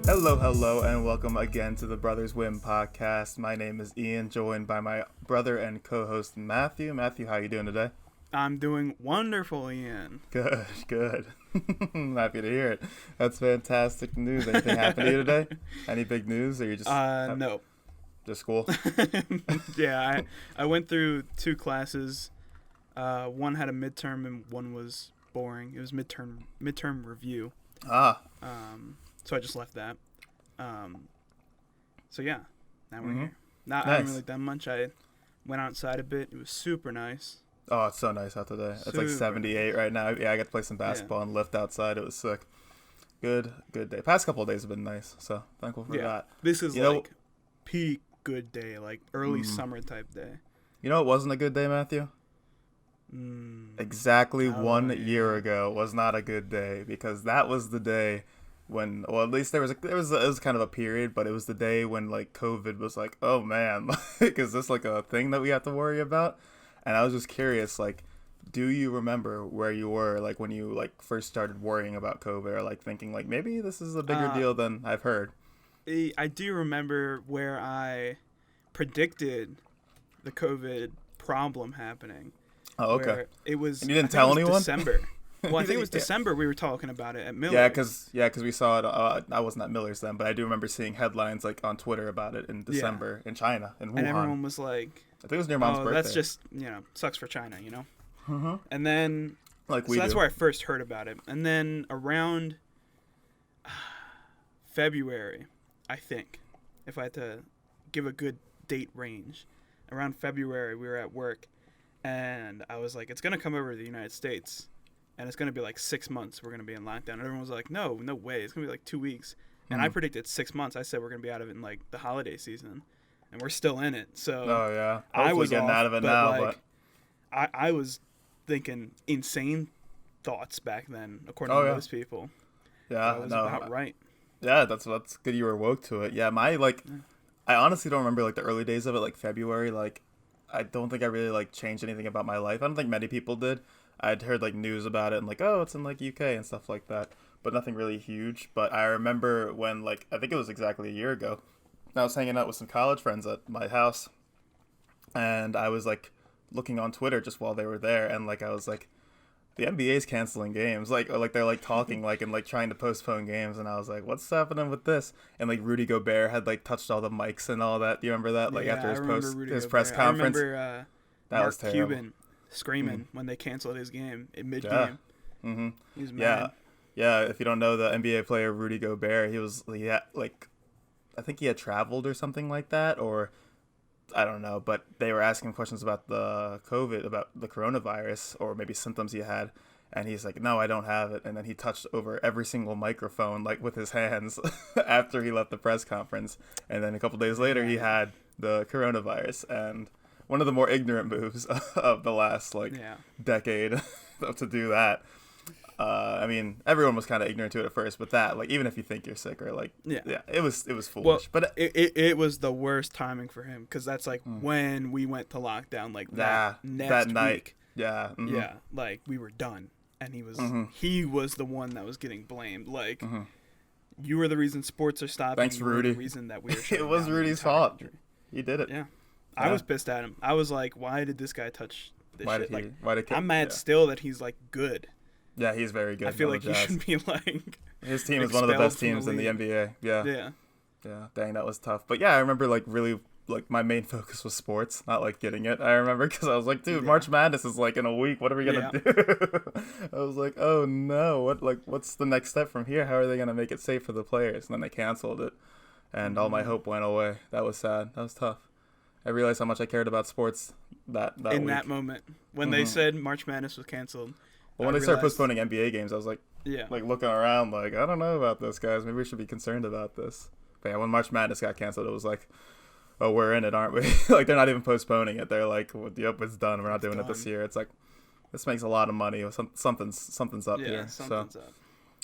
Hello, and welcome again to the Brothers Win podcast. My name is Ian, joined by my brother and co-host Matthew. Matthew, how you doing today? I'm doing wonderful, Ian. Good. I'm happy to hear it. That's fantastic news. Anything happened to you today? Any big news, or you just no. Just school? Yeah, I went through two classes. One had a midterm and one was boring. It was midterm review. So I just left that. So yeah, now we're here. I haven't really done much. I went outside a bit. It was super nice. Oh, it's so nice out today. It's like 78 right now. Yeah, I got to play some basketball and lift outside. It was sick. Good day. Past couple of days have been nice, so thankful for that. This is peak good day, like early summer type day. You know, it wasn't a good day, Matthew. Exactly 1 year ago was not a good day, because that was the day when, well, at least it was kind of a period, but it was the day when like COVID was like, oh man, like, is this like a thing that we have to worry about? And I was just curious, like, do you remember where you were, like, when you, like, first started worrying about COVID, or, like, thinking, like, maybe this is a bigger deal than I've heard? I do remember where I predicted the COVID problem happening. Oh, okay. It was, and you didn't tell anyone? December. Well, I think it was December we were talking about it at Miller's. Yeah, because we saw it. I wasn't at Miller's then, but I do remember seeing headlines, like, on Twitter about it in December in China, in Wuhan. And everyone was like, I think it was near Mom's birthday. That's just, sucks for China, Mm-hmm. And then, that's where I first heard about it. And then around February, I think, if I had to give a good date range, around February we were at work, and I was like, it's going to come over to the United States, and it's going to be like 6 months we're going to be in lockdown. And everyone was like, no way, it's going to be like 2 weeks. And I predicted 6 months. I said we're going to be out of it in like the holiday season. And we're still in it, so I was getting out of it now. But I was thinking insane thoughts back then, according to most people. Yeah, that was about right. Yeah, that's good. You were woke to it. Yeah, I honestly don't remember like the early days of it, like February. Like, I don't think I really like changed anything about my life. I don't think many people did. I'd heard like news about it and like, oh, it's in like UK and stuff like that, but nothing really huge. But I remember when, like, I think it was exactly a year ago, I was hanging out with some college friends at my house, and I was like looking on Twitter just while they were there, and like I was like, the NBA's canceling games, like they're like talking like and like trying to postpone games, and I was like, what's happening with this? And like Rudy Gobert had like touched all the mics and all that. Do you remember that? Like after his press conference, I remember that was terrible. Cuban screaming when they canceled his game in mid game. Mm-hmm. He was mad. Yeah. If you don't know the NBA player Rudy Gobert, I think he had traveled or something like that, or I don't know, but they were asking questions about the COVID, about the coronavirus, or maybe symptoms he had, and he's like, no, I don't have it. And then he touched over every single microphone, like with his hands, after he left the press conference. And then a couple days later, he had the coronavirus, and one of the more ignorant moves of the last decade to do that. I mean, everyone was kind of ignorant to it at first, but that, like, even if you think you're sick or like, it was foolish. Well, but it was the worst timing for him, because that's like when we went to lockdown, like that night. Week. Yeah, mm-hmm. Yeah, like we were done, and he was the one that was getting blamed. Like, you were the reason sports are stopping. Thanks, Rudy. The reason that we were it was Rudy's fault. He did it. Yeah. I was pissed at him. I was like, why did this guy touch this shit? I'm mad still that he's like good. Yeah, he's very good. I feel like he should be like. His team is one of the best teams in the NBA. Yeah. Dang, that was tough. But yeah, I remember like really like my main focus was sports, not like getting it. I remember because I was like, dude, March Madness is like in a week. What are we gonna do? I was like, oh no, what's the next step from here? How are they gonna make it safe for the players? And then they canceled it, and all my hope went away. That was sad. That was tough. I realized how much I cared about sports that in week. That moment when they said March Madness was canceled. Well, when they started postponing NBA games, I was like, like looking around, like, I don't know about this, guys. Maybe we should be concerned about this. But yeah, when March Madness got canceled, it was like, oh, we're in it, aren't we? Like, they're not even postponing it. They're like, well, yep, it's done. We're not doing it this year. It's like, this makes a lot of money. Something's up here. Something's up.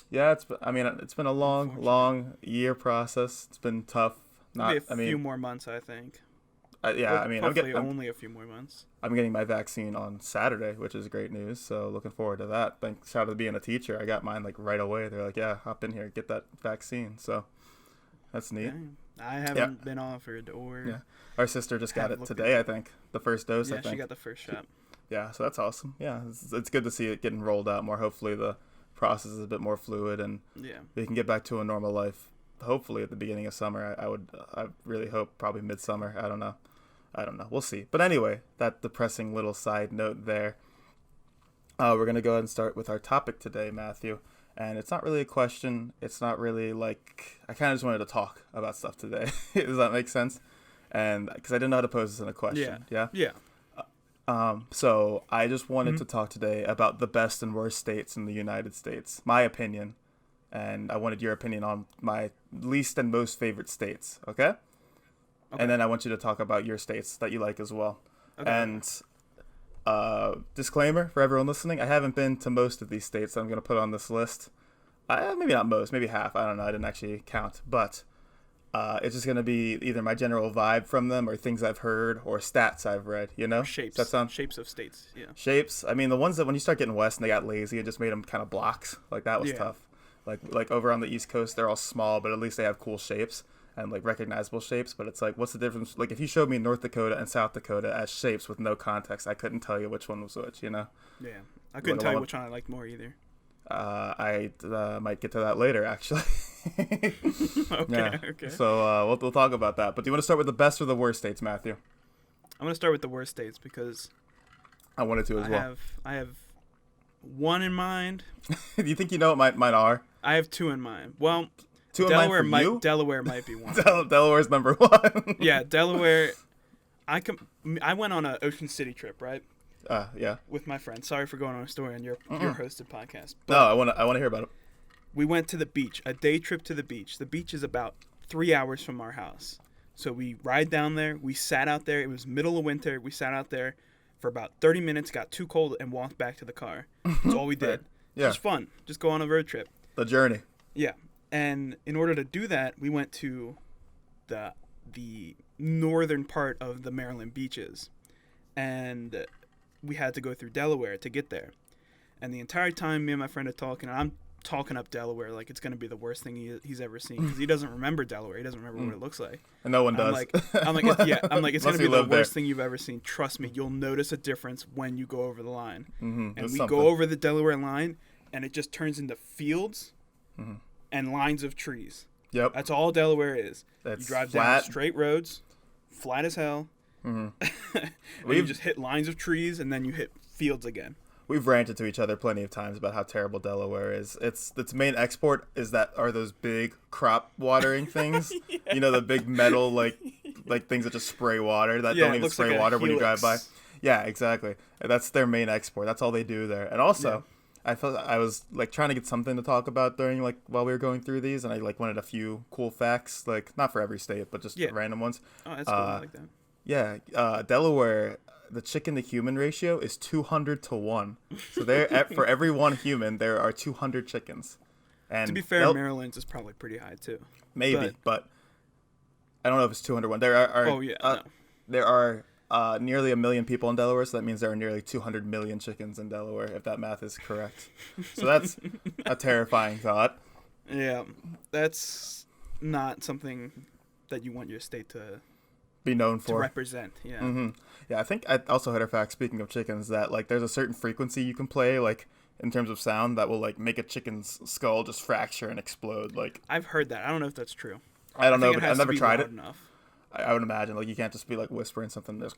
Yeah, it's been a long year process. It's been tough. Maybe a few more months, I think. Hopefully only a few more months. I'm getting my vaccine on Saturday, which is great news. So looking forward to that. Thanks, shout out to being a teacher. I got mine like right away. They're like, yeah, hop in here, get that vaccine. So That's neat. I haven't been offered or. Yeah. Our sister just got it today, I think. The first dose, I think. Yeah, she got the first shot. Yeah, so that's awesome. Yeah, it's good to see it getting rolled out more. Hopefully the process is a bit more fluid and we can get back to a normal life. Hopefully at the beginning of summer. I really hope probably midsummer. I don't know. We'll see. But anyway, that depressing little side note there. We're going to go ahead and start with our topic today, Matthew. And it's not really a question. It's not really like, I kind of just wanted to talk about stuff today. Does that make sense? And because I didn't know how to pose this in a question. Yeah? So I just wanted to talk today about the best and worst states in the United States. My opinion. And I wanted your opinion on my least and most favorite states. Okay? And then I want you to talk about your states that you like as well. Okay. And disclaimer for everyone listening, I haven't been to most of these states that I'm going to put on this list. Maybe not most, maybe half. I don't know. I didn't actually count. But it's just going to be either my general vibe from them or things I've heard or stats I've read, you know? Shapes. Does that sound? Shapes of states, yeah. Shapes. I mean, the ones that when you start getting west and they got lazy, it just made them kind of blocks. Like, that was tough. Like over on the East Coast, they're all small, but at least they have cool shapes and, like, recognizable shapes. But it's like, what's the difference? Like, if you showed me North Dakota and South Dakota as shapes with no context, I couldn't tell you which one was which, you know? Yeah. I couldn't tell you which one I liked more either. I might get to that later, actually. Okay. So we'll talk about that. But do you want to start with the best or the worst states, Matthew? I'm going to start with the worst states because I wanted to as well. I have one in mind. Do you think you know what mine are? I have two in mind. Well, Delaware might be one. Delaware's number one. Yeah, Delaware. I went on an Ocean City trip, right? Yeah. With my friend. Sorry for going on a story on your hosted podcast. But no, I want to hear about it. We went to the beach, a day trip to the beach. The beach is about 3 hours from our house. So we ride down there. We sat out there. It was middle of winter. We sat out there for about 30 minutes, got too cold, and walked back to the car. That's all we did. Right. Yeah. It was fun. Just go on a road trip. The journey. Yeah. And in order to do that, we went to the northern part of the Maryland beaches. And we had to go through Delaware to get there. And the entire time me and my friend are talking, and I'm talking up Delaware like it's going to be the worst thing he's ever seen because he doesn't remember Delaware. He doesn't remember what it looks like. And no one does. I'm like, it's going to be the worst thing you've ever seen. Trust me, you'll notice a difference when you go over the line. And we go over the Delaware line, and it just turns into fields and lines of trees. Yep. That's all Delaware is. That's you drive flat. down straight roads, flat as hell. You just hit lines of trees, and then you hit fields again. We've ranted to each other plenty of times about how terrible Delaware is. Its main export are those big crop watering things. Yeah. You know, the big metal like things that just spray water that don't even spray water when you drive by. Yeah, exactly. That's their main export. That's all they do there. And also, I felt I was like trying to get something to talk about during while we were going through these, and I wanted a few cool facts, not for every state, but just random ones. Oh, that's cool. I like that. Yeah, Delaware. The chicken to human ratio is 200 to 1. So for every one human, there are 200 chickens. And to be fair, Maryland's is probably pretty high too. Maybe, but I don't know if it's 201. There are there are nearly 1 million people in Delaware, so that means there are nearly 200 million chickens in Delaware, if that math is correct. So that's a terrifying thought. Yeah, that's not something that you want your state to be known for. To represent, yeah. Mm-hmm. Yeah, I think I also heard a fact, speaking of chickens, that there's a certain frequency you can play, in terms of sound, that will make a chicken's skull just fracture and explode. I've heard that. I don't know if that's true. I don't know, but I've never tried it. Enough. I would imagine you can't just be whispering something just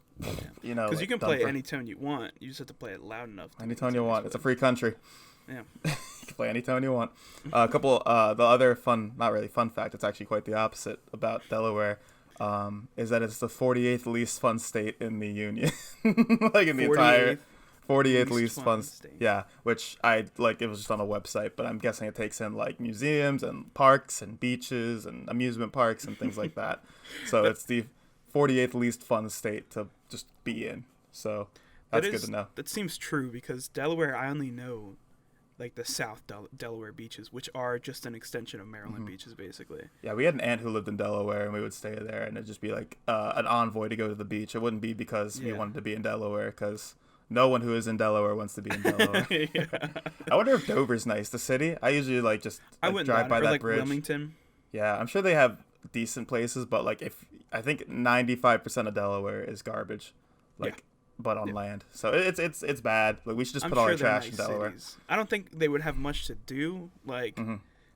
because you can play any tone you want. You just have to play it loud enough. Any tone you want. It's a free country. Yeah. You can play any tone you want. A couple the other not really fun fact, it's actually quite the opposite about Delaware. Is that it's the 48th least fun state in the union. In the entire 48th least fun state. Yeah, which it was just on a website, but I'm guessing it takes in museums and parks and beaches and amusement parks and things like that. So it's the 48th least fun state to just be in. So that's good to know. That seems true because Delaware, I only know the South Delaware beaches, which are just an extension of Maryland beaches, basically. Yeah, we had an aunt who lived in Delaware, and we would stay there, and it'd just be an envoy to go to the beach. It wouldn't be because we wanted to be in Delaware, because no one who is in Delaware wants to be in Delaware. I wonder if Dover's nice, the city. I usually just drive by that bridge. Wilmington. Yeah, I'm sure they have decent places, but like if I think 95% of Delaware is garbage, like Yeah. but on Yeah. land. So it's bad. Like we should just I'm put all sure our they're trash nice in Delaware. cities. I don't think they would have much to do. Like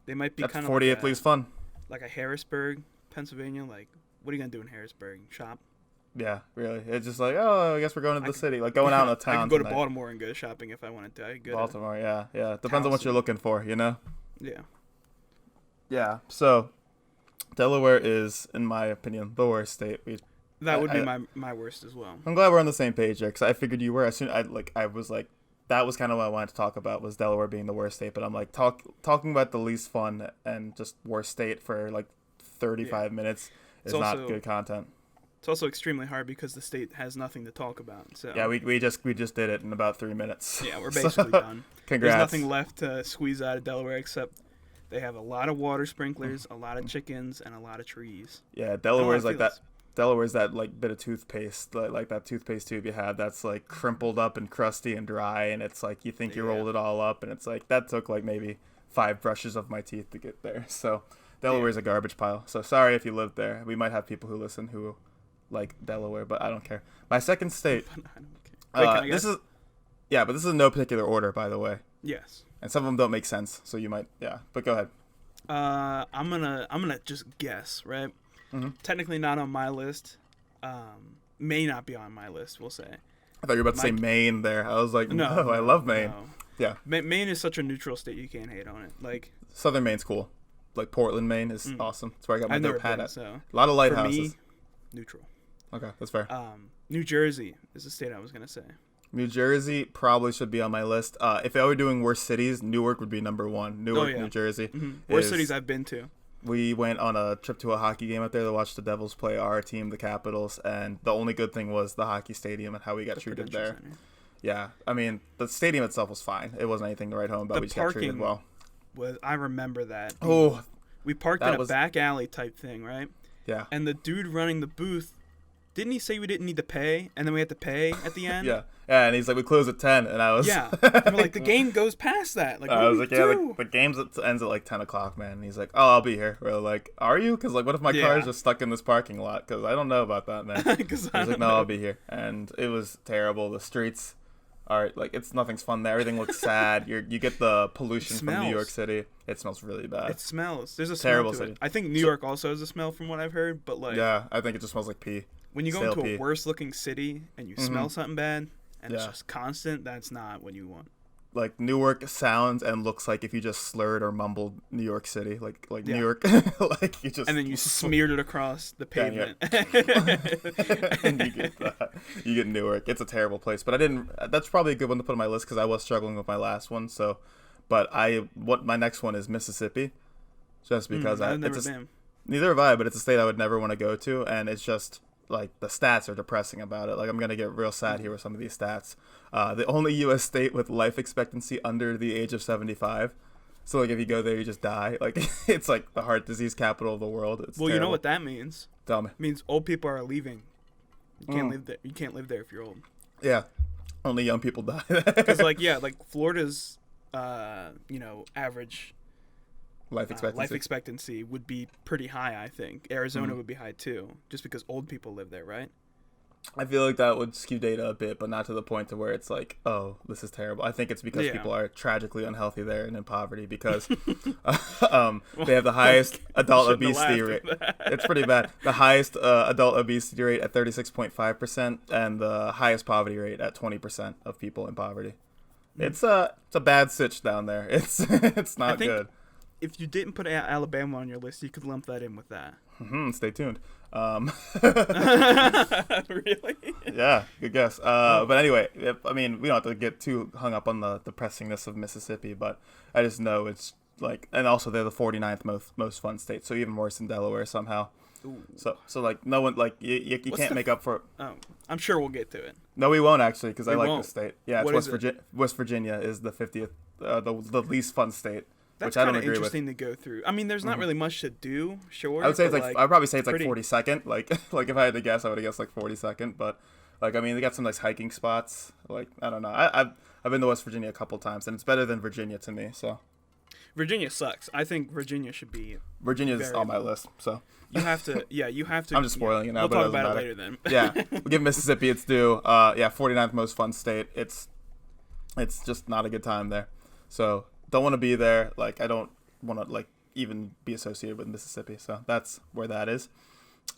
they might be That's kind of 40th like least fun. like a Harrisburg, Pennsylvania. Like, what are you gonna do in Harrisburg? Shop? Yeah, really. It's just like, oh, I guess we're going to the city. Like going out in a town. I could go tonight. to Baltimore and go shopping if I wanted to. I could go Baltimore, yeah. Depends on what Towson. you're looking for, you know? To, yeah. Yeah. So Delaware is, in my opinion, the worst state. That would be my worst as well. I'm glad we're on the same page there, because I figured you were. As soon I was like, that was kind of what I wanted to talk about, was Delaware being the worst state. But I'm like, talking about the least fun and just worst state for like 35 minutes is not good content. It's also extremely hard because the state has nothing to talk about. So Yeah, we just did it in about 3 minutes. yeah, we're basically done. Congrats. There's nothing left to squeeze out of Delaware except they have a lot of water sprinklers, a lot of chickens, and a lot of trees. Yeah, Delaware's like that. Delaware's that like bit of toothpaste, like that toothpaste tube you have that's like crimpled up and crusty and dry, and it's like you think you rolled it all up, and it's like that took like maybe 5 brushes of my teeth to get there. So Delaware's a garbage pile. So sorry if you lived there. We might have people who listen who like Delaware, but I don't care. My second state. Wait, this is but this is in no particular order, by the way. Yes. And some of them don't make sense, so you might But go ahead. I'm gonna just guess, right? Mm-hmm. Technically not on my list. May not be on my list. We'll say. I thought you were about to say Maine there. I was like, no, I love Maine. No. Yeah. Maine is such a neutral state. You can't hate on it. Like Southern Maine's cool. Like Portland, Maine is awesome. That's where I got my dope hat at. So a lot of for lighthouses. me, neutral. Okay, that's fair. New Jersey is the state I was gonna say. New Jersey probably should be on my list. If I were doing worst cities, Newark would be number 1. Newark, New Jersey. Worst cities I've been to. We went on a trip to a hockey game out there to watch the Devils play our team, the Capitals, and the only good thing was the hockey stadium and how we got treated there. Center. Yeah, I mean, the stadium itself was fine. It wasn't anything to write home about. We just got treated well. I remember that. Oh, we parked in a back alley type thing, right? Yeah. And the dude running the booth, didn't he say we didn't need to pay, and then we had to pay at the end? Yeah, and he's like, we close at 10, and I was... Yeah, and we're like, the game goes past that. Like, I was like, the game ends at like 10 o'clock, man. And he's like, oh, I'll be here. We're like, are you? Because like, what if my car is just stuck in this parking lot? Because I don't know about that, man. He's like, no, I'll be here. And it was terrible. The streets are like, nothing's fun there. Everything looks sad. You get the pollution from New York City. It smells really bad. It smells. There's a terrible smell to city. it. I think New York also has a smell from what I've heard, but like... Yeah, I think it just smells like pee. When you go into a worse looking city and you smell something bad and it's Yeah. just constant, that's not what you want. Like Newark sounds and looks like if you just slurred or mumbled New York City, like New York, like you just... And then you smeared it across the pavement. And you get Newark. It's a terrible place, but that's probably a good one to put on my list because I was struggling with my last one. So, but my next one is Mississippi, just because I've never been. Neither have I, but it's a state I would never want to go to, and it's just like the stats are depressing about it. Like I'm gonna get real sad here with some of these stats. The only U.S. state with life expectancy under the age of 75. So like if you go there, you just die. Like it's like the heart disease capital of the world. It's terrible. You know what that means? Tell me. It means old people are leaving. You can't live there. You can't live there if you're old. Yeah, only young people die. Because like Florida's, average life expectancy would be pretty high. I think Arizona would be high too, just because old people live there, right? I feel like that would skew data a bit, but not to the point to where it's like, oh, this is terrible. I think it's because people are tragically unhealthy there and in poverty because they have the highest adult obesity rate. It's pretty bad. The highest adult obesity rate at 36.5% and the highest poverty rate at 20% of people in poverty. It's a bad sitch down there. It's not good. If you didn't put Alabama on your list, you could lump that in with that. Stay tuned. Really? Yeah, good guess. But anyway, I mean, we don't have to get too hung up on the depressingness of Mississippi, but I just know it's like, and also they're the 49th most fun state, so even worse than Delaware somehow. Ooh. So like no one like you can't make up for it. Oh, I'm sure we'll get to it. No, we won't actually because I like the state. Yeah, it's West Virginia. West Virginia is the 50th, the least fun state. That's kind of interesting to go through. I mean, there's not really much to do, sure. I would say it's like I'd probably say it's like 42nd. Like if I had to guess, I would have guessed like 42nd. But like I mean, they got some nice hiking spots. Like I don't know. I've been to West Virginia a couple times, and it's better than Virginia to me. So Virginia sucks. I think Virginia should be. Virginia's very on my low. list, so You have to. Yeah, you have to. I'm just spoiling it now, We'll but it talk doesn't about matter. it later then. Yeah, we'll give Mississippi its due. 49th most fun state. It's just not a good time there. So don't want to be there. Like I don't want to like even be associated with Mississippi. So that's where that is.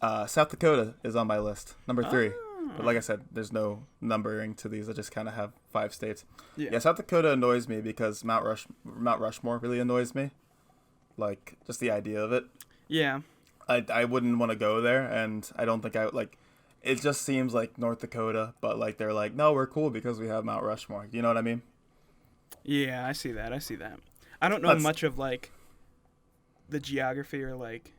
South Dakota is on my list, number 3. But like I said, there's no numbering to these. I just kind of have 5 states. Yeah, South Dakota annoys me because Mount Rushmore really annoys me. Like just the idea of it. Yeah. I wouldn't want to go there, and I don't think I like. It just seems like North Dakota, but like they're like, no, we're cool because we have Mount Rushmore. You know what I mean? Yeah, I see that. I don't know much of like the geography or like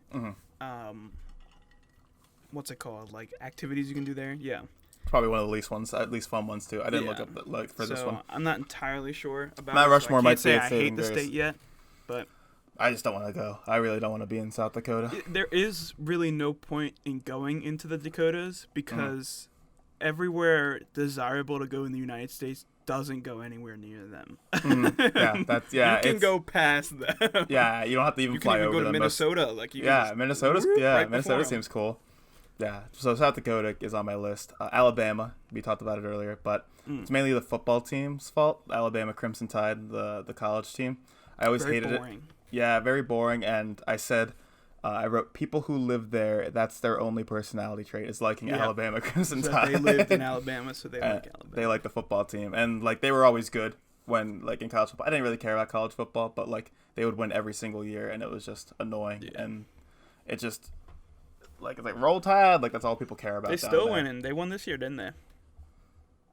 what's it called? Like activities you can do there. Yeah. It's probably one of the at least fun ones too. I didn't look up for this one. I'm not entirely sure about Mount Rushmore might say be I hate the state yet, but I just don't want to go. I really don't want to be in South Dakota. There is really no point in going into the Dakotas because everywhere desirable to go in the United States doesn't go anywhere near them. You can go past them. Yeah, you don't have to even fly over them. You can even go to Minnesota. Minnesota seems cool. Yeah, so South Dakota is on my list. Alabama, we talked about it earlier, but it's mainly the football team's fault. Alabama Crimson Tide, the college team. I always hated it. Yeah, very boring. And I said, I wrote, people who live there, that's their only personality trait is liking Alabama Crimson Tide. They lived in Alabama, so they like Alabama. They like the football team, and like they were always good when like in college football. I didn't really care about college football, but like they would win every single year, and it was just annoying, and it just. Like it's like Roll Tide, like that's all people care about. They still winning. They won this year, didn't they?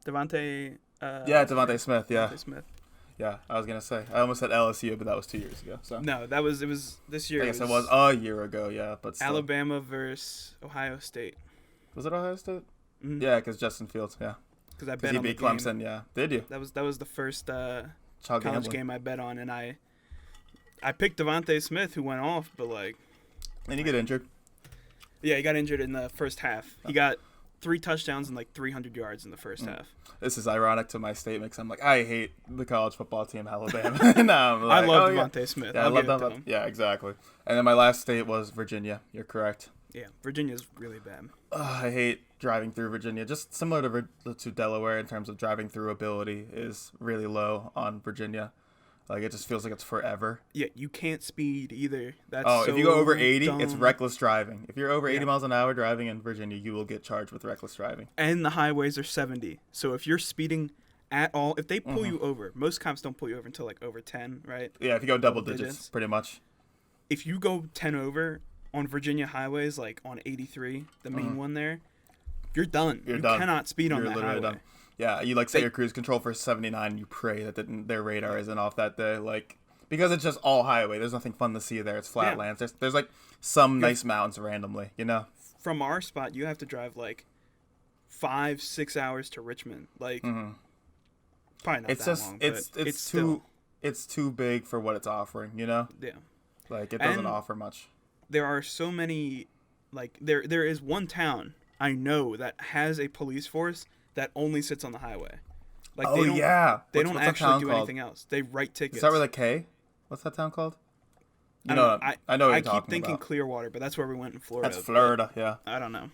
Devontae. Devontae Smith. Yeah. Devontae Smith. Yeah, I was gonna say. I almost said LSU, but that was 2 years ago. So. No, it was this year. I guess it was a year ago. Yeah, but still. Alabama versus Ohio State. Was it Ohio State? Mm-hmm. Yeah, because Justin Fields. Yeah. Because I bet on he beat Clemson. Yeah, did you? That was the first college game I bet on, and I picked Devontae Smith, who went off, but like. And you get injured. Yeah, he got injured in the first half. He got 3 touchdowns and like 300 yards in the first half. This is ironic to my statement because I'm like, I hate the college football team, Alabama. No, like, I love Devontae Smith. Yeah, I love them. Yeah, exactly. And then my last state was Virginia. You're correct. Yeah, Virginia's really bad. I hate driving through Virginia. Just similar to Delaware in terms of driving through ability is really low on Virginia. Like, it just feels like it's forever. Yeah, you can't speed either. If you go over 80, it's reckless driving. If you're over 80 miles an hour driving in Virginia, you will get charged with reckless driving. And the highways are 70. So if you're speeding at all, if they pull you over, most cops don't pull you over until like over 10, right? Yeah, if you go double digits, pretty much. If you go 10 over on Virginia highways, like on 83, the main one there, you're done. You cannot speed on that highway. Done. Yeah, you like set your cruise control for 79. You pray that their radar isn't off that day, like because it's just all highway. There's nothing fun to see there. It's flatlands. There's like some nice mountains randomly, you know. From our spot, you have to drive like 5-6 hours to Richmond. Like probably not it's that just long. It's too big for what it's offering, you know. Yeah, like it doesn't offer much. There are so many. Like there is one town I know that has a police force that only sits on the highway. Like they don't actually do anything else. They write tickets. Is that with a K? What's that town called? I know what you're talking about. I keep thinking about. Clearwater, but that's where we went in Florida. That's Florida, yeah. I don't know.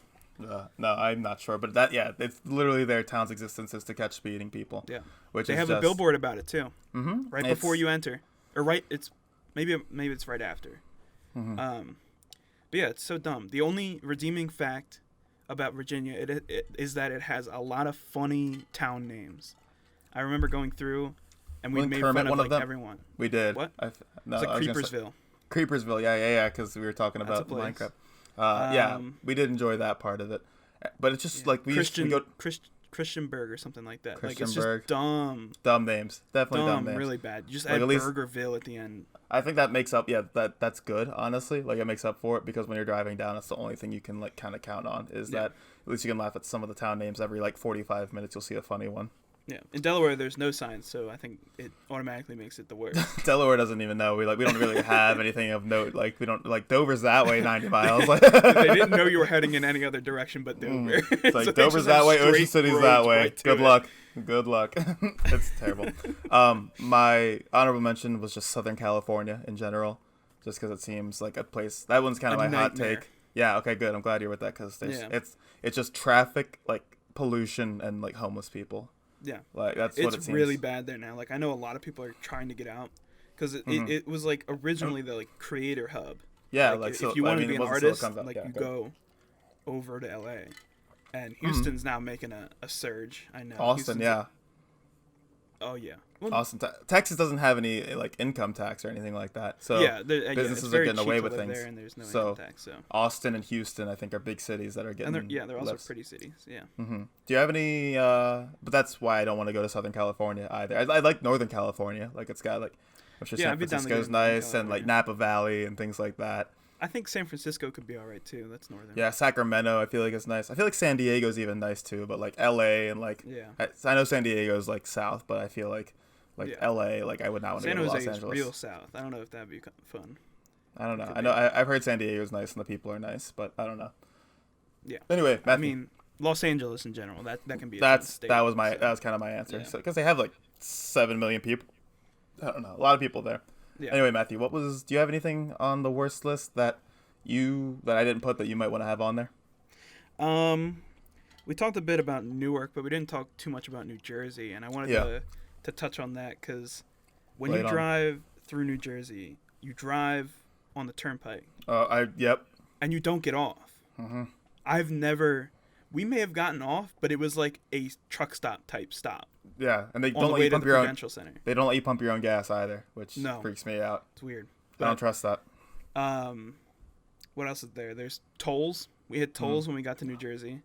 No, I'm not sure, but it's literally their town's existence is to catch speeding people. Yeah, which they have a billboard about it too. Mm-hmm. Right before you enter, or right? It's maybe it's right after. Mm-hmm. But yeah, it's so dumb. The only redeeming fact about Virginia it is that it has a lot of funny town names. I remember going through, and we made fun of like everyone. We did. What? It's like Creepersville. Creepersville, yeah, because we were talking about Minecraft. We did enjoy that part of it, but it's just like Christianburg or something like that. Like it's Christianburg. just dumb. Dumb names, definitely dumb names. Really bad. You just add Burgerville at the end. I think that makes up. Yeah, that's good. Honestly, like it makes up for it because when you're driving down, it's the only thing you can like kind of count on is that at least you can laugh at some of the town names every like 45 minutes. You'll see a funny one. Yeah, in Delaware there's no signs, so I think it automatically makes it the worst. Delaware doesn't even know. We don't really have anything of note. Like we don't like Dover's that way 90 miles. They didn't know you were heading in any other direction but Dover. It's like so Dover's that way, Ocean City's that way. Good luck. Good luck. It's terrible. My honorable mention was just Southern California in general, just because it seems like a place. That one's kind of my hot take. Yeah. Okay. Good. I'm glad you're with that because it's just traffic, like pollution, and like homeless people. Yeah. Like that's what it seems. It's really bad there now. Like I know a lot of people are trying to get out because it was like originally the like creator hub. Yeah. Like if you want to be an artist, like you go over to LA. And Houston's now making a surge. I know. Austin, yeah. Oh yeah. Well, Austin, Texas doesn't have any like income tax or anything like that. So yeah, businesses are getting away with things. There and there's no income tax, so Austin and Houston, I think, are big cities that are getting. And they're also pretty cities. Yeah. Mm-hmm. Do you have any? But that's why I don't want to go to Southern California either. I like Northern California. Like it's got like, I'm sure San Francisco's nice and like Napa Valley and things like that. I think San Francisco could be all right too. That's northern. Yeah, Sacramento, I feel like it's nice. I feel like San Diego's even nice too, but like LA and like I know San Diego's like south, but I feel like LA, like I would not want to go to Los Angeles. San Jose is real south. I don't know if that'd be fun. I don't know. I know I've heard San Diego's nice and the people are nice, but I don't know. Yeah. Anyway, Matthew. I mean, Los Angeles in general, that can be that was kind of my answer. Yeah. So because they have like 7 million people. I don't know. A lot of people there. Yeah. Anyway, Matthew, do you have anything on the worst list that I didn't put that you might want to have on there? We talked a bit about Newark, but we didn't talk too much about New Jersey, and I wanted to touch on that because when you drive through New Jersey, you drive on the turnpike. Yep. And you don't get off. Mm-hmm. We may have gotten off, but it was like a truck stop type stop. Yeah, and they don't let you pump your own. They don't let you pump your own gas either, which freaks me out. It's weird. I don't trust that. What else is there? There's tolls. We hit tolls when we got to New Jersey.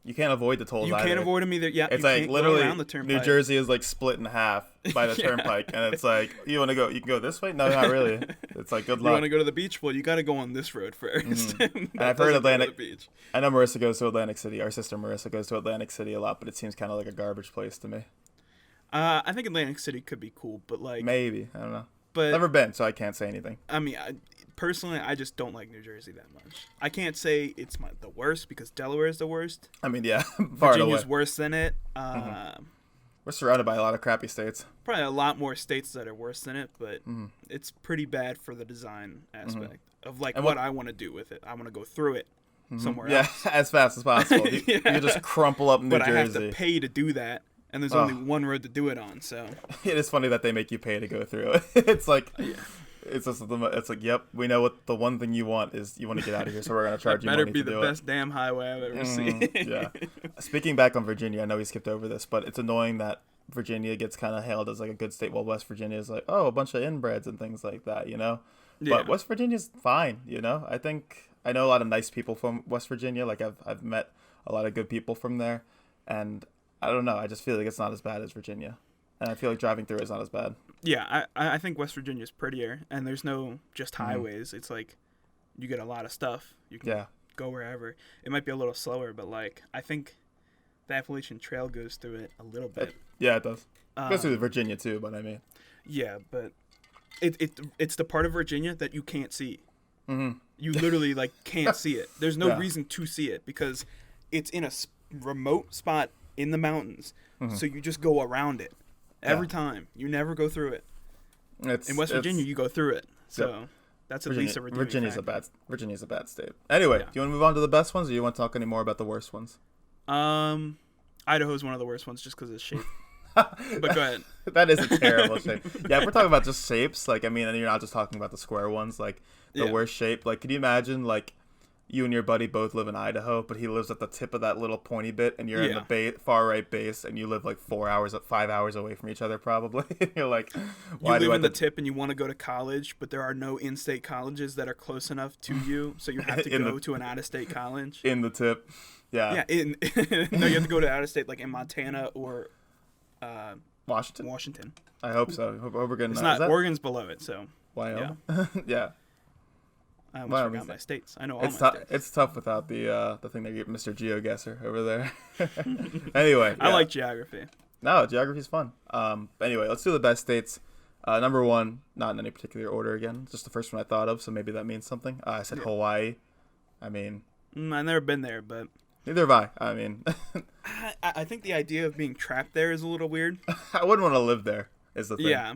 You can't avoid the tolls. You can't avoid them either. Yeah, it's like literally New Jersey is like split in half by the turnpike, and it's like you want to go. You can go this way. No, not really. It's like good luck. You want to go to the beach? Well, you got to go on this road first. And I've heard Atlantic. Beach. I know Marissa goes to Atlantic City. Our sister Marissa goes to Atlantic City a lot, but it seems kind of like a garbage place to me. I think Atlantic City could be cool, but like maybe I don't know. But never been, so I can't say anything. I mean, personally, I just don't like New Jersey that much. I can't say it's the worst because Delaware is the worst. I mean, yeah, Virginia's worse than it. We're surrounded by a lot of crappy states. Probably a lot more states that are worse than it, but it's pretty bad for the design aspect of like what I want to do with it. I want to go through it somewhere else. Yeah, as fast as possible. You just crumple up New Jersey. But I have to pay to do that. And there's only one road to do it on, so it is funny that they make you pay to go through it. It's like, it's like, yep, we know what the one thing you want is. You want to get out of here, so we're gonna charge you money to do it. Better be the best damn highway I've ever seen. Yeah. Speaking back on Virginia, I know we skipped over this, but it's annoying that Virginia gets kind of hailed as like a good state, while West Virginia is like, a bunch of inbreds and things like that, you know. Yeah. But West Virginia's fine, you know. I know a lot of nice people from West Virginia. Like I've met a lot of good people from there, and I don't know. I just feel like it's not as bad as Virginia. And I feel like driving through it is not as bad. Yeah, I think West Virginia is prettier. And there's no just highways. It's like you get a lot of stuff. You can go wherever. It might be a little slower, but like I think the Appalachian Trail goes through it a little bit. Yeah, it does. It goes through Virginia too, but I mean. Yeah, but it's the part of Virginia that you can't see. Mm-hmm. You literally like can't see it. There's no reason to see it because it's in a remote spot in the mountains, so you just go around it every time. You never go through it. In West Virginia, you go through it. So that's at least a redeeming Virginia's a bad state. Anyway, do you want to move on to the best ones, or do you want to talk any more about the worst ones? Idaho's one of the worst ones just because of its shape. But go ahead. That is a terrible shape. Yeah, if we're talking about just shapes, like I mean, and you're not just talking about the square ones, like the worst shape. Like, could you imagine like you and your buddy both live in Idaho, but he lives at the tip of that little pointy bit, and you're in the far right base, and you live like 5 hours away from each other, probably. You're like, why you live in the tip, and you want to go to college, but there are no in-state colleges that are close enough to you, so you have to go to an out-of-state college. In the tip, yeah. No, you have to go to out-of-state, like in Montana or Washington. I hope so. Hope we're getting. It's not. Oregon's below it, so. Wyoming. Yeah. I almost forgot my states. I know all my states. It's tough without the thing that you Mr. GeoGuessr over there. Anyway. I like geography. No, geography's fun. Anyway, let's do the best states. Number one, not in any particular order again, just the first one I thought of, so maybe that means something. I said Hawaii. I mean. I've never been there, but. Neither have I. I mean. I think the idea of being trapped there is a little weird. I wouldn't want to live there. Is the thing. Yeah.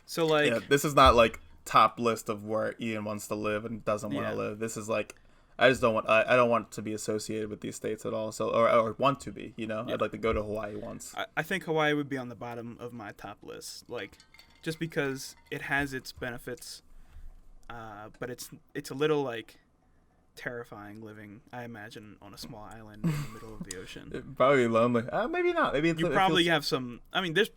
So like, Yeah, this is not like top list of where Ian wants to live and doesn't want to live. This is like, I just don't want. I don't want to be associated with these states at all. So or want to be. You know, I'd like to go to Hawaii once. I think Hawaii would be on the bottom of my top list. Like, just because it has its benefits, but it's a little like terrifying living, I imagine, on a small island in the middle of the ocean. It'd probably be lonely. Maybe not. Maybe you probably have some. I mean, it's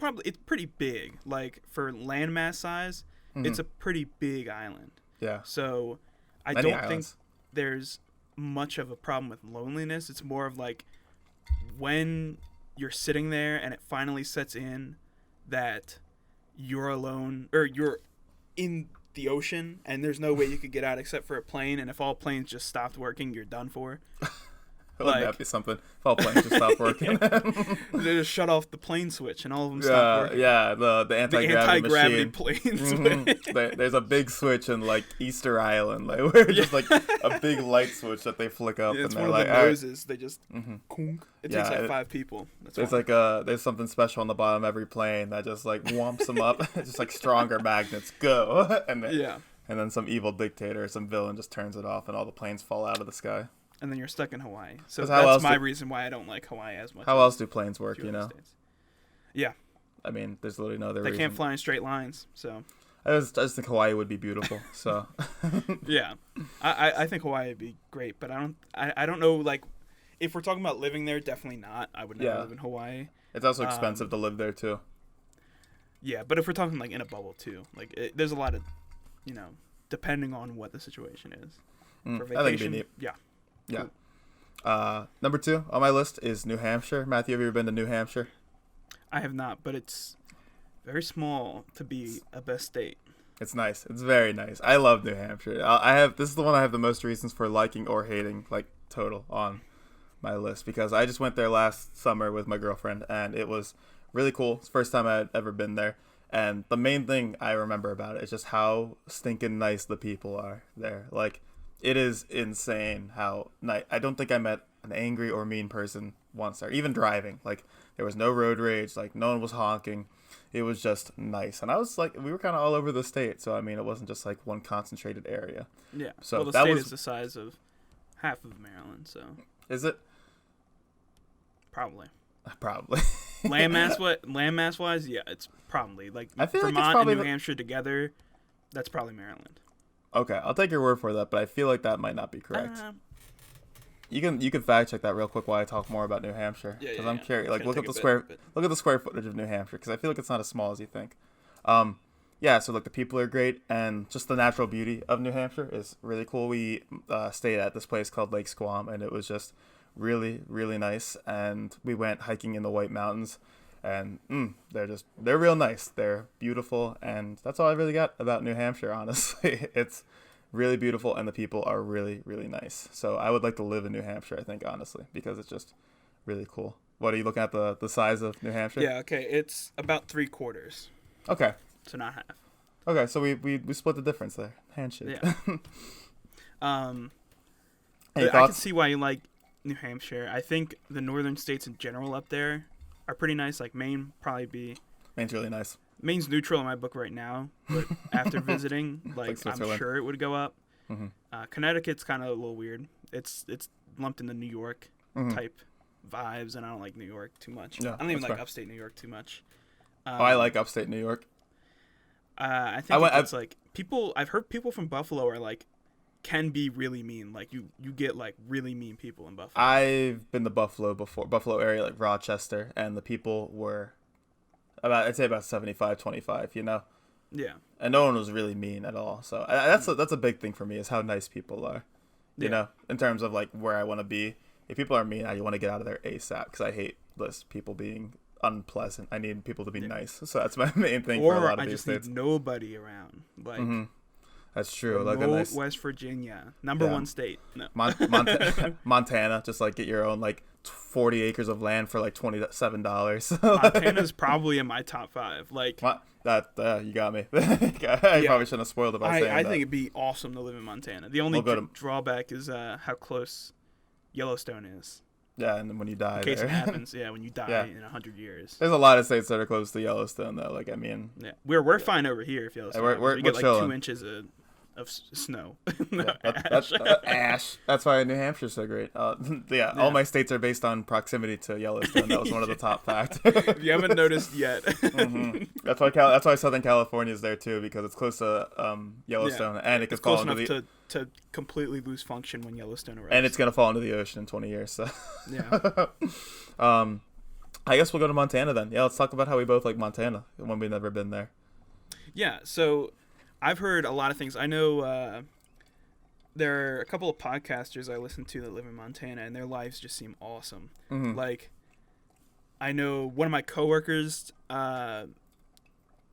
pretty big. Like for landmass size, it's a pretty big island. Yeah. So I don't think there's much of a problem with loneliness. It's more of like when you're sitting there and it finally sets in that you're alone or you're in the ocean and there's no way you could get out except for a plane, and if all planes just stopped working, you're done for. Wouldn't that be something? If all planes just stopped working. They just shut off the plane switch and all of them stop working. Yeah, the anti-gravity machine. plane switch. There's a big switch in like Easter Island, like where just like a big light switch that they flick up, it's and they're one like, of the noses. They just it takes like 5 people. It's like there's something special on the bottom of every plane that just like whomps them up. It's just like stronger magnets go, and then some evil dictator or some villain just turns it off, and all the planes fall out of the sky. And then you're stuck in Hawaii. So that's my reason why I don't like Hawaii as much. How else do planes work, you know? States. Yeah. I mean, there's literally no other reason. They can't fly in straight lines, so. I just think Hawaii would be beautiful, so. Yeah. I think Hawaii would be great, but I don't know, like, if we're talking about living there, definitely not. I would never live in Hawaii. It's also expensive to live there, too. Yeah, but if we're talking, like, in a bubble, too, like, there's a lot of, you know, depending on what the situation is. For vacation, I think it'd be neat. Yeah. Yeah. Cool. Number 2 on my list is New Hampshire. Matthew, have you ever been to New Hampshire? I have not, but it's very small to be a best state. It's nice. It's very nice. I love New Hampshire. This is the one I have the most reasons for liking or hating, like total, on my list, because I just went there last summer with my girlfriend, and it was really cool. It's the first time I had ever been there, and the main thing I remember about it is just how stinking nice the people are there. Like, it is insane how nice. I don't think I met an angry or mean person once there, even driving. Like, there was no road rage. Like, no one was honking. It was just nice. And I was like, we were kind of all over the state. So, I mean, it wasn't just like one concentrated area. Yeah. So well, the state is the size of half of Maryland. So. Is it? Probably. Landmass wise, yeah, it's probably like I feel Vermont like it's probably and New Hampshire together. That's probably Maryland. Okay, I'll take your word for that, but I feel like that might not be correct. You can fact check that real quick while I talk more about New Hampshire, because I'm curious. Like, look at the square footage of New Hampshire, because I feel like it's not as small as you think. Yeah, so like the people are great, and just the natural beauty of New Hampshire is really cool. We stayed at this place called Lake Squam, and it was just really, really nice. And we went hiking in the White Mountains, and they're real nice. They're beautiful, and that's all I really got about New Hampshire, honestly. It's really beautiful, and the people are really, really nice. So I would like to live in New Hampshire, I think, honestly, because it's just really cool. What are you looking at, the size of New Hampshire? Yeah, okay, it's about 3/4. Okay. So not half. Okay, so we split the difference there. Handshake. Yeah. I can see why you like New Hampshire. I think the northern states in general up there are pretty nice. Like Maine, probably be. Maine's really nice. Maine's neutral in my book right now, but after visiting, like I'm sure it would go up. Mm-hmm. Connecticut's kind of a little weird. It's lumped into New York type vibes, and I don't like New York too much. Yeah, I don't even like upstate New York too much. I like upstate New York. I think it's like people. I've heard people from Buffalo are like can be really mean. Like you get like really mean people in Buffalo. I've been to Buffalo before, Buffalo area, like Rochester, and the people were I'd say about 75-25, you know. Yeah. And no one was really mean at all. So that's a big thing for me is how nice people are. You know, in terms of like where I want to be. If people are mean, I want to get out of there ASAP because I hate this people being unpleasant. I need people to be nice. So that's my main thing for a lot of these states. Or I just need nobody around. Like that's true. Like a nice West Virginia, number one state. No. Montana, just like get your own like 40 acres of land for like $27. Montana's probably in my top 5. Like you got me. I probably shouldn't have spoiled it by saying that. I think it'd be awesome to live in Montana. The only drawback is how close Yellowstone is. Yeah, and then when you die in case there. it happens. Yeah, when you die Yeah. in 100 years. There's a lot of states that are close to Yellowstone, though. Like, I mean, Yeah, we're fine over here if Yellowstone. we're we get like chilling. 2 inches of snow. Yeah, that's ash. That's why New Hampshire's so great. Yeah, all my states are based on proximity to Yellowstone. That was one of the top facts. If you haven't noticed yet. That's why Southern California is there too, because it's close to Yellowstone, and it could fall into the to completely lose function when Yellowstone arrives. and it's gonna fall into the ocean in 20 years. So yeah. I guess we'll go to Montana then. Yeah, let's talk about how we both like Montana when we've never been there. Yeah, so I've heard a lot of things. I know there are a couple of podcasters I listen to that live in Montana, and their lives just seem awesome. Mm-hmm. Like, I know one of my coworkers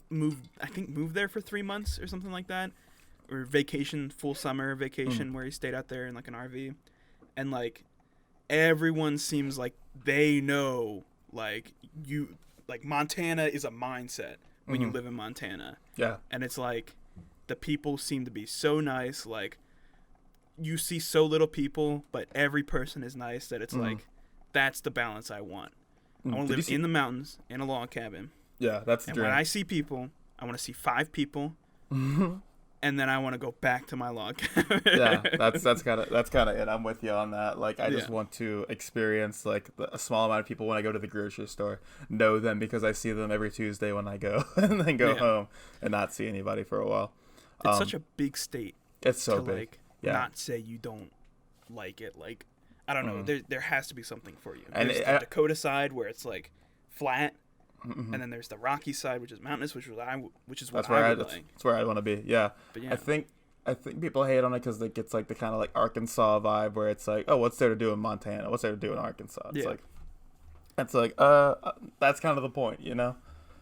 moved there for 3 months or something like that, or full summer vacation where he stayed out there in like an RV, and like everyone seems like they know like Montana is a mindset when you live in Montana. Yeah, and it's like the people seem to be so nice. Like, you see so little people, but every person is nice. That it's like that's the balance I want. I want to live in the mountains in a log cabin. Yeah, that's the and dream. when I see people, I want to see 5 people, and then I want to go back to my log cabin. Yeah, that's kind of it. I'm with you on that. Like, I just want to experience like a small amount of people when I go to the grocery store, know them because I see them every Tuesday when I go, and then go home and not see anybody for a while. It's such a big state. It's so to big. Like, yeah. Not say you don't like it. Like, I don't know. There has to be something for you. And there's the Dakota side where it's like flat, and then there's the Rocky side which is mountainous, which is what I would like. That's where I want to be. Yeah. But yeah. I think people hate on it because it gets like the kind of like Arkansas vibe where it's like, oh, what's there to do in Montana? What's there to do in Arkansas? It's like that's kind of the point, you know.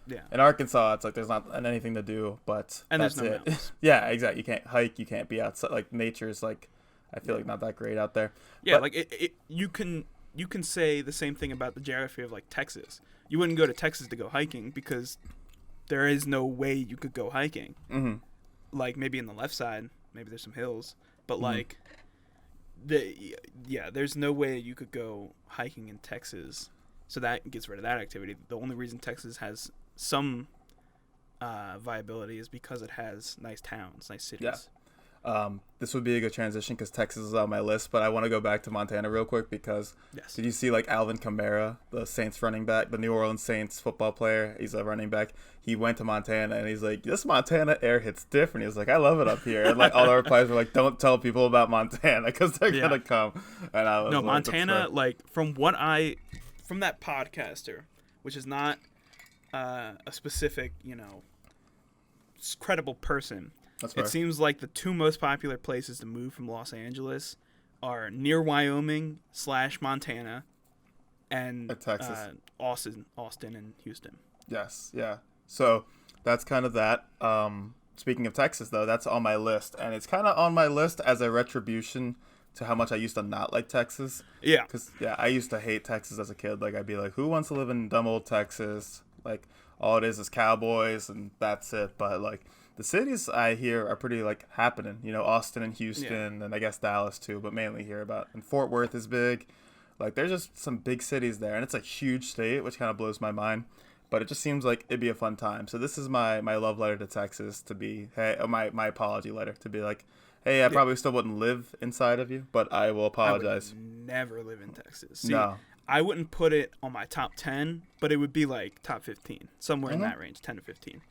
Yeah. In Arkansas, it's like there's not anything to do, but and that's there's no it. mountains. Yeah, exactly. You can't hike. You can't be outside. Like, nature's like, I feel like not that great out there. Yeah, but, like you can say the same thing about the geography of like Texas. You wouldn't go to Texas to go hiking because there is no way you could go hiking. Mm-hmm. Like, maybe in the left side, maybe there's some hills, but like there's no way you could go hiking in Texas. So that gets rid of that activity. The only reason Texas has some viability is because it has nice towns, nice cities. Yeah. This would be a good transition because Texas is on my list, but I want to go back to Montana real quick because did you see like Alvin Kamara, the Saints running back, the New Orleans Saints football player? He's a running back. He went to Montana and he's like, this Montana air hits different. He's like, I love it up here. And like all the replies were like, don't tell people about Montana because they're gonna come. And I was Montana, like from that podcaster, which is not a specific, credible person. It seems like the 2 most popular places to move from Los Angeles are near Wyoming / Montana and Texas. Austin and Houston. Yes, yeah. So that's kind of that. Speaking of Texas, though, that's on my list. And it's kind of on my list as a retribution to how much I used to not like Texas. Yeah. Because, I used to hate Texas as a kid. Like, I'd be like, who wants to live in dumb old Texas? Like, all it is cowboys and that's it. But, like, the cities I hear are pretty, like, happening. Austin and Houston and I guess Dallas, too. But mainly hear about. And Fort Worth is big. Like, there's just some big cities there. And it's a huge state, which kind of blows my mind. But it just seems like it'd be a fun time. So this is my love letter to Texas to be, my apology letter to be like, hey, I probably still wouldn't live inside of you, but I will apologize. I would never live in Texas. See, no. I wouldn't put it on my top 10, but it would be like top 15, somewhere in that range, 10 to 15.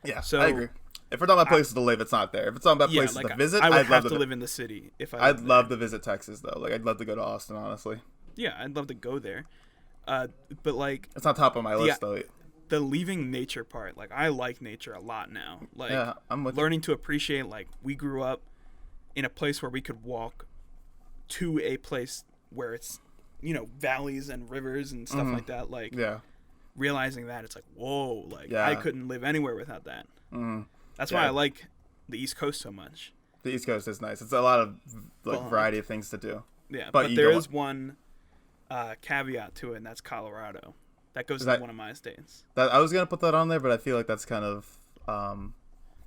Yeah, so I agree. If we're talking about places to live, it's not there. If it's talking about places to visit, I'd have to live in the city. I'd love to visit Texas, though. Like, I'd love to go to Austin, honestly. Yeah, I'd love to go there. But, like... It's not top of my list, though. The leaving nature part, like, I like nature a lot now. Like, yeah, I'm with learning to appreciate, like, we grew up in a place where we could walk to a place where it's, valleys and rivers and stuff like that. Like, realizing that, it's like, whoa, like, I couldn't live anywhere without that. That's why I like the East Coast so much. The East Coast is nice. It's a lot of, like, variety of things to do. Yeah, but there is one caveat to it, and that's Colorado. That goes into one of my states. I was going to put that on there, but I feel like that's kind of...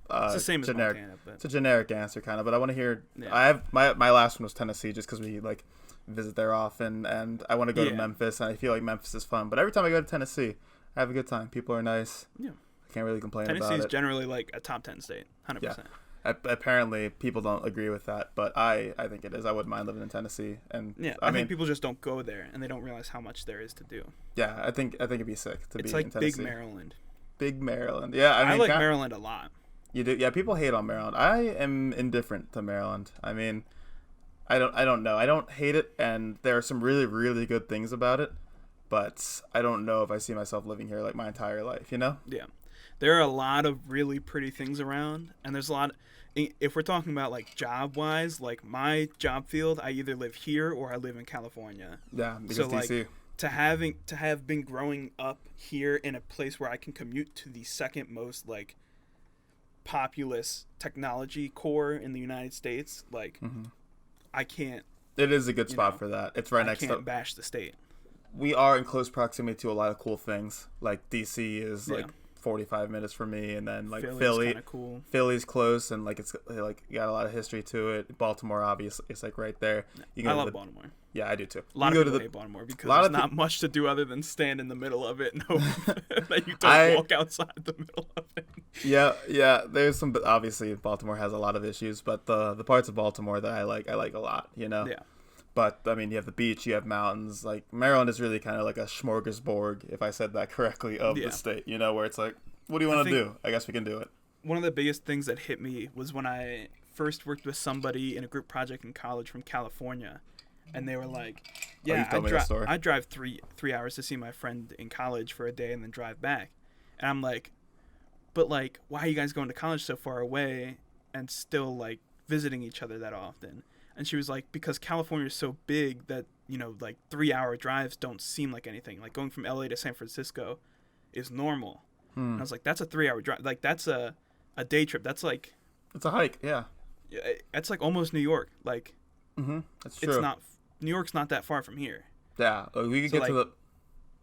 it's the same generic. As Montana, but... It's a generic answer, kind of, but I want to hear... Yeah. I have my last one was Tennessee, just because we, like... visit there often, and I want to go to Memphis, and I feel like Memphis is fun. But every time I go to Tennessee, I have a good time. People are nice. Yeah. I can't really complain about it. Tennessee's generally like a top 10 state, 100%. Yeah. Apparently, people don't agree with that, but I think it is. I wouldn't mind living in Tennessee, and yeah, I think people just don't go there, and they don't realize how much there is to do. Yeah, I think it'd be sick to be in Tennessee. It's like big Maryland. Big Maryland. Yeah, I mean, like Maryland a lot. You do? Yeah, people hate on Maryland. I am indifferent to Maryland. I mean, I don't know. I don't hate it, and there are some really, really good things about it, but I don't know if I see myself living here like my entire life, you know? Yeah. There are a lot of really pretty things around, and there's a lot. If we're talking about like job wise, like my job field, I either live here or I live in California. Yeah, because so, DC. Like, to have been growing up here in a place where I can commute to the second most like populous technology core in the United States, like I can't. It is a good spot for that. It's right next to. I can't bash the state. We are in close proximity to a lot of cool things. Like DC is like 45 minutes from me, and then like cool. Philly's close, and like it's like got a lot of history to it. Baltimore, obviously, it's like right there. I love Baltimore. Yeah, I do too. A lot of people hate Baltimore because there's not much to do other than stand in the middle of it and hope that you don't walk outside the middle of it. Yeah. There's some. Obviously, Baltimore has a lot of issues, but the parts of Baltimore that I like a lot. You know. Yeah. But, I mean, you have the beach, you have mountains. Like, Maryland is really kind of like a smorgasbord, if I said that correctly, of the state, you know, where it's like, what do you want to do? I guess we can do it. One of the biggest things that hit me was when I first worked with somebody in a group project in college from California. And they were like, I drive three hours to see my friend in college for a day and then drive back. And I'm like, but, like, why are you guys going to college so far away and still, like, visiting each other that often? And she was like, because California is so big that, you know, like 3-hour drives don't seem like anything. Like going from LA to San Francisco is normal. And I was like, that's a 3-hour drive. Like that's a day trip. That's like. It's a hike. Yeah. It's like almost New York. Like. That's true. It's not. New York's not that far from here. Yeah. We could get to the.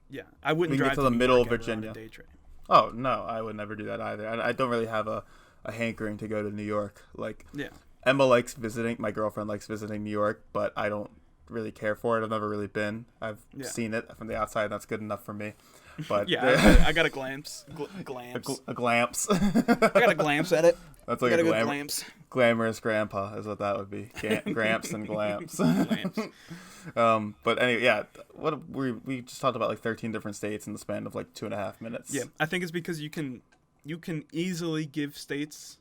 Yeah. I wouldn't drive to the middle of Virginia. On a day trip. Oh, no. I would never do that either. I don't really have a hankering to go to New York. Like. Yeah. Emma likes visiting. My girlfriend likes visiting New York, but I don't really care for it. I've never really been. I've seen it from the outside, and that's good enough for me. But I got a glance. A glamps. I got a glance at it. That's like a glamorous grandpa is what that would be. Gramps and glamps. But anyway, yeah. What we just talked about like 13 different states in the span of like 2.5 minutes. Yeah, I think it's because you can easily give states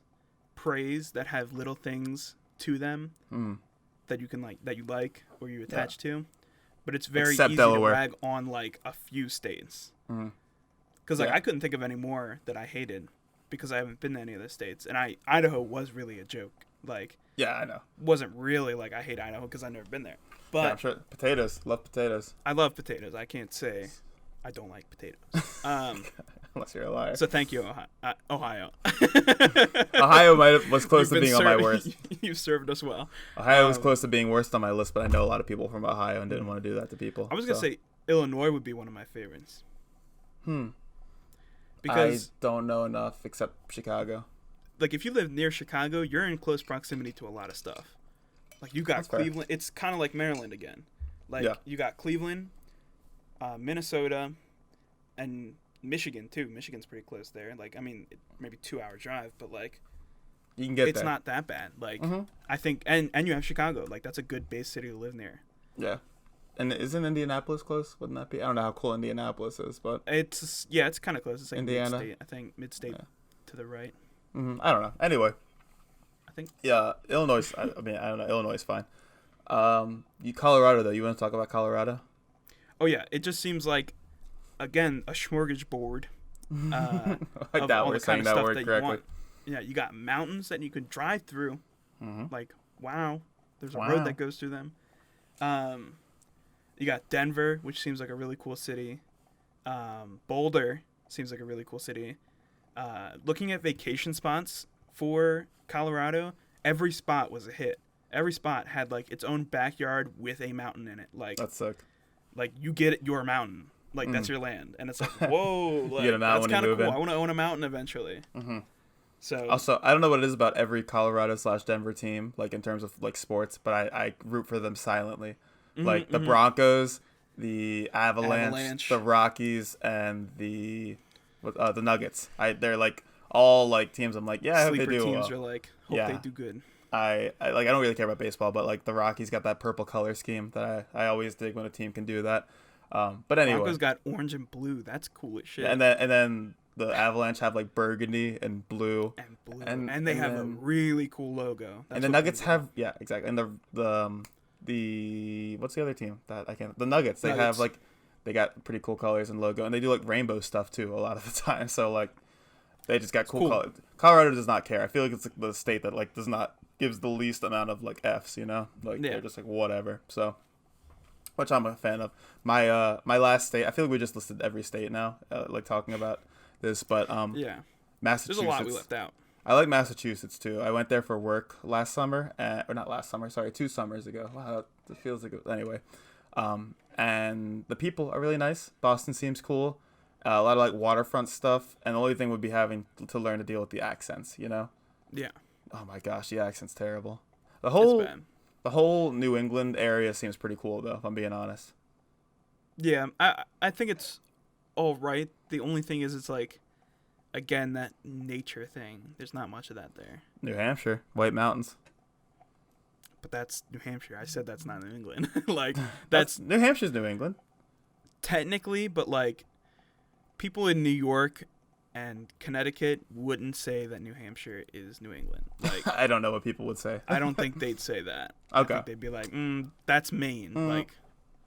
praise that have little things to them that you can like or you attach to, but it's very easy to rag on like a few states because I couldn't think of any more that I hated because I haven't been to any of the states, and Idaho was really a joke. Like I know, wasn't really like I hate Idaho because I've never been there, but I'm sure potatoes, love potatoes. I love potatoes. I can't say I don't like potatoes. Unless you're a liar. So thank you, Ohio. Ohio was close to being on my worst. You've served us well. Ohio was close to being worst on my list, but I know a lot of people from Ohio and didn't want to do that to people. I was going to say Illinois would be one of my favorites. Because I don't know enough except Chicago. Like if you live near Chicago, you're in close proximity to a lot of stuff. Like you got That's Cleveland. Fair. It's kind of like Maryland again. Like you got Cleveland, Minnesota, and Michigan too. Michigan's pretty close there. Like I mean, maybe 2-hour drive, but like you can get it's not that bad. Like I think, and you have Chicago. Like that's a good base city to live near. Yeah, and isn't Indianapolis close? Wouldn't that be? I don't know how cool Indianapolis is, but it's kind of close. It's like Indiana. Mid-state, I think mid-state to the right. I don't know. Anyway, I think Illinois. I mean, I don't know. Illinois is fine. Colorado though. You want to talk about Colorado? Oh yeah, it just seems like. Again, a smorgasbord I of doubt all we're the kind saying of that stuff word that correctly. you want. Yeah, you got mountains that you can drive through. Like, wow, there's a road that goes through them. You got Denver, which seems like a really cool city. Boulder seems like a really cool city. Looking at vacation spots for Colorado, every spot was a hit. Every spot had like its own backyard with a mountain in it. Like that's sick. Like you get it, your mountain. Like that's your land, and it's like whoa, like, you get a mountain that's kind of cool. In. I want to own a mountain eventually. So also, I don't know what it is about every Colorado/Denver team, like in terms of like sports, but I root for them silently. Like the Broncos, the Avalanche, the Avalanche. Rockies, and the Nuggets. They're like all like teams. I'm like, yeah, I hope they Sleeper do teams well. are like, hope Yeah. they do good. I like I don't really care about baseball, but like the Rockies got that purple color scheme that I always dig when a team can do that. But anyway, Broncos got orange and blue. That's cool as shit. and then the Avalanche have like burgundy and blue, And blue. and And they have a really cool logo. That's and the what Nuggets we got. have exactly, and the what's the other team that I can't, the Nuggets, they have Nuggets. like they got pretty cool colors and logo, and they do like rainbow stuff too a lot of the time. So like they just got cool. Colors. Colorado does not care. I feel like it's like the state that like does not gives the least amount of like F's, you know, like they're just like whatever. So, which I'm a fan of. My last state, I feel like we just listed every state now, like talking about this, but Yeah. Massachusetts. There's a lot we left out. I like Massachusetts too. I went there for work last summer, or not last summer, sorry, 2 summers ago. Wow, it feels like anyway. And the people are really nice. Boston seems cool. A lot of like waterfront stuff, and the only thing would be having to learn to deal with the accents, you know. Yeah. Oh my gosh, the accent's terrible. It's bad. The whole New England area seems pretty cool though, if I'm being honest. Yeah, I think it's all right. The only thing is, it's like, again, that nature thing. There's not much of that there. New Hampshire, White Mountains. But that's New Hampshire. I said that's not New England. Like, that's New Hampshire's New England. technically, but like, people in New York and Connecticut wouldn't say that New Hampshire is New England. Like, I don't know what people would say. I don't think they'd say that. Okay. I think they'd be like, that's Maine. Like,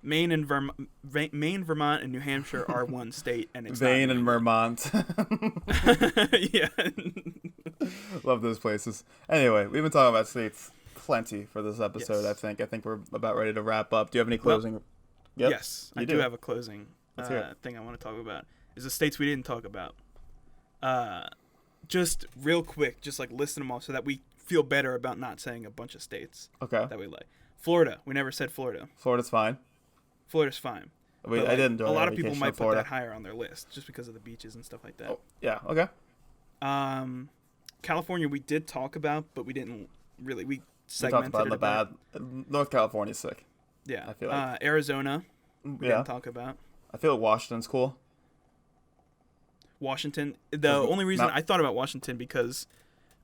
Maine, Vermont, and New Hampshire are one state, and it's Maine not and Vermont. Yeah. Love those places. Anyway, we've been talking about states plenty for this episode. Yes. I think we're about ready to wrap up. Do you have any closing? Yep, Yes, I you do have a closing Let's hear it. thing I want to talk about. Is the states we didn't talk about. Just real quick, just like list them off so that we feel better about not saying a bunch of states Okay. that we like. Florida, we never said Florida. Florida's fine. Florida's fine. I But, like, didn't do a lot of people vacation in might put Florida. that higher on their list just because of the beaches and stuff like that. Oh, yeah. Okay. California we did talk about, but we didn't really. We We segmented talked about it the a bit. bad. North California's sick. Yeah. I feel like. Arizona we Yeah. didn't talk about. I feel like Washington's cool. Washington. The only reason Mount- I thought about Washington because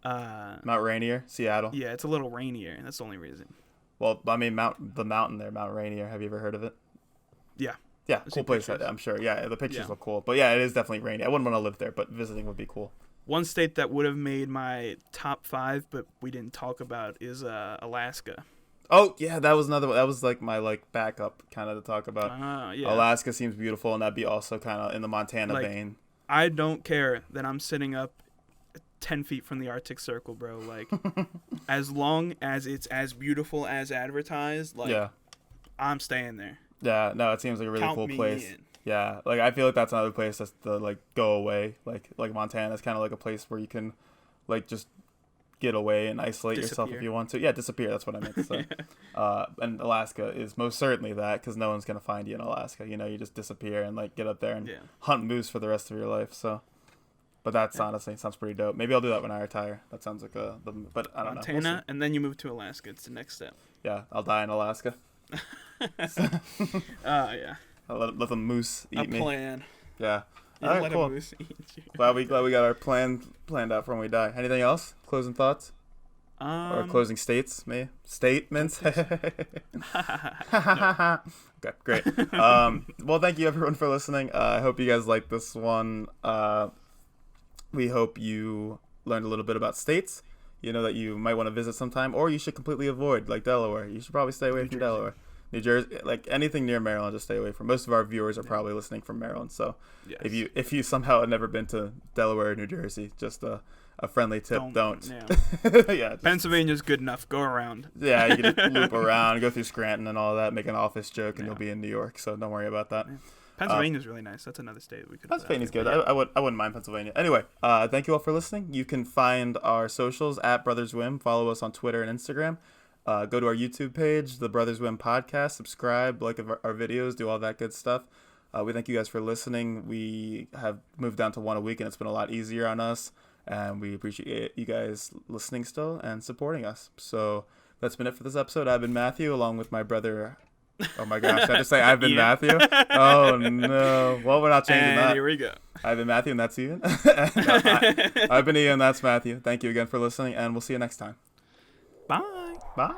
Mount Rainier, Seattle. yeah, it's a little rainier. That's the only reason. Well, I mean, the mountain there, Mount Rainier. Have you ever heard of it? Yeah. Yeah, I've cool seen place. pictures. I'm sure. Yeah, the pictures Yeah. look cool. But yeah, it is definitely rainy. I wouldn't want to live there, but visiting would be cool. One state that would have made my top 5, but we didn't talk about, is Alaska. Oh yeah, that was another one. That was like my like backup kind of to talk about. Yeah. Alaska seems beautiful, and that'd be also kind of in the Montana Like, vein. I don't care that I'm sitting up 10 feet from the Arctic Circle, bro. Like, as long as it's as beautiful as advertised, like, Yeah, I'm staying there. yeah. No, it seems like a really Count cool me place. in. Yeah, like I feel like that's another place that's to like go away. Like Montana's kind of like a place where you can like just get away and isolate yourself if Disappear. you want to. Yeah, disappear. That's what I meant to say. And Alaska is most certainly that, because no one's gonna find you in Alaska. You know, you just disappear and like get up there and Yeah. hunt moose for the rest of your life. So, but that's honestly sounds pretty dope. Maybe I'll do that when I retire. That sounds like but I don't know. We'll Montana, see. and then you move to Alaska. It's the next step. Yeah, I'll die in Alaska. Yeah. I'll let the moose eat A me. plan. Yeah. You All right, let cool. a moose eat you. Glad we got our plan planned out for when we die. Anything else? Closing thoughts or closing statements? Okay, great. Well, thank you everyone for listening. I hope you guys liked this one. We hope you learned a little bit about states. You know that you might want to visit sometime, or you should completely avoid, like Delaware. You should probably stay away from Delaware. New Jersey, like anything near Maryland, just stay away from. Most of our viewers are probably listening from Maryland, so Yes. if you somehow have never been to Delaware or New Jersey, just a friendly tip, don't. Yeah. Yeah, just, Pennsylvania's good enough. Go around. yeah, you can just loop around, go through Scranton and all that, make an office joke, and Yeah. you'll be in New York. So don't worry about that. Yeah. Pennsylvania's really nice. That's another state we could. Pennsylvania's good. I wouldn't mind Pennsylvania. Anyway, thank you all for listening. You can find our socials at Brothers Whim. Follow us on Twitter and Instagram. Go to our YouTube page, the Brothers Whim Podcast. Subscribe, like our videos, do all that good stuff. We thank you guys for listening. We have moved down to one a week, and it's been a lot easier on us. And we appreciate you guys listening still and supporting us. So that's been it for this episode. I've been Matthew, along with my brother Oh my gosh! I just say I've been Ian. Matthew. Oh no! Well, we're not changing And that. here we go. I've been Matthew, and that's Ian. I've been Ian, that's Matthew. Thank you again for listening, and we'll see you next time. Bye. Bye.